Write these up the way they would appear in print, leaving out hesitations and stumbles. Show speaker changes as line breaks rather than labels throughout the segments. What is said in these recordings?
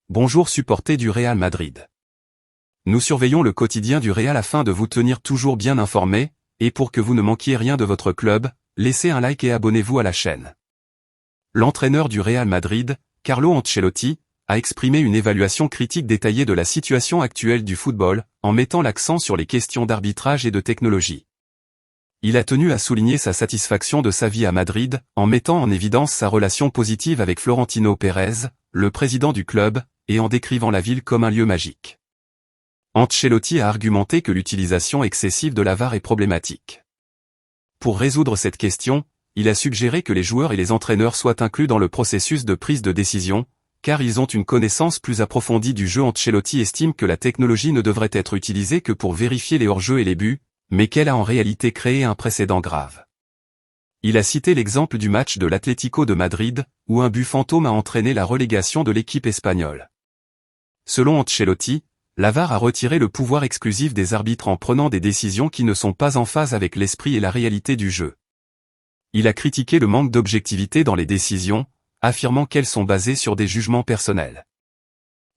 Bonjour supporters du Real Madrid. Nous surveillons le quotidien du Real afin de vous tenir toujours bien informés, et pour que vous ne manquiez rien de votre club, laissez un like et abonnez-vous à la chaîne. L'entraîneur du Real Madrid, Carlo Ancelotti, a exprimé une évaluation critique détaillée de la situation actuelle du football, en mettant l'accent sur les questions d'arbitrage et de technologie. Il a tenu à souligner sa satisfaction de sa vie à Madrid, en mettant en évidence sa relation positive avec Florentino Pérez, le président du club, et en décrivant la ville comme un lieu magique. Ancelotti a argumenté que l'utilisation excessive de la VAR est problématique. Pour résoudre cette question, il a suggéré que les joueurs et les entraîneurs soient inclus dans le processus de prise de décision, car ils ont une connaissance plus approfondie du jeu. Ancelotti estime que la technologie ne devrait être utilisée que pour vérifier les hors-jeux et les buts, mais qu'elle a en réalité créé un précédent grave. Il a cité l'exemple du match de l'Atlético de Madrid, où un but fantôme a entraîné la relégation de l'équipe espagnole. Selon Ancelotti, la VAR a retiré le pouvoir exclusif des arbitres en prenant des décisions qui ne sont pas en phase avec l'esprit et la réalité du jeu. Il a critiqué le manque d'objectivité dans les décisions, affirmant qu'elles sont basées sur des jugements personnels.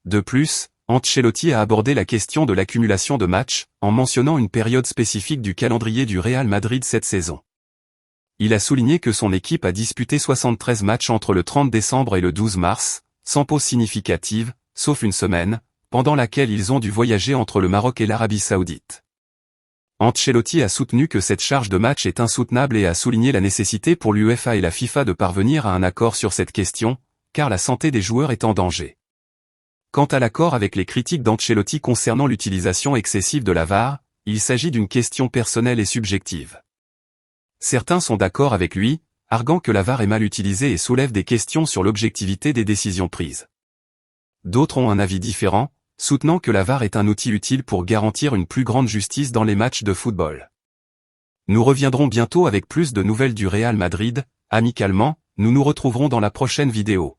De plus, Ancelotti a abordé la question de l'accumulation de matchs, en mentionnant une période spécifique du calendrier du Real Madrid cette saison. Il a souligné que son équipe a disputé 73 matchs entre le 30 décembre et le 12 mars, sans pause significative, sauf une semaine, pendant laquelle ils ont dû voyager entre le Maroc et l'Arabie Saoudite. Ancelotti a soutenu que cette charge de match est insoutenable et a souligné la nécessité pour l'UEFA et la FIFA de parvenir à un accord sur cette question, car la santé des joueurs est en danger. Quant à l'accord avec les critiques d'Ancelotti concernant l'utilisation excessive de la VAR, il s'agit d'une question personnelle et subjective. Certains sont d'accord avec lui, arguant que la VAR est mal utilisée et soulèvent des questions sur l'objectivité des décisions prises. D'autres ont un avis différent, soutenant que la VAR est un outil utile pour garantir une plus grande justice dans les matchs de football. Nous reviendrons bientôt avec plus de nouvelles du Real Madrid. Amicalement, nous nous retrouverons dans la prochaine vidéo.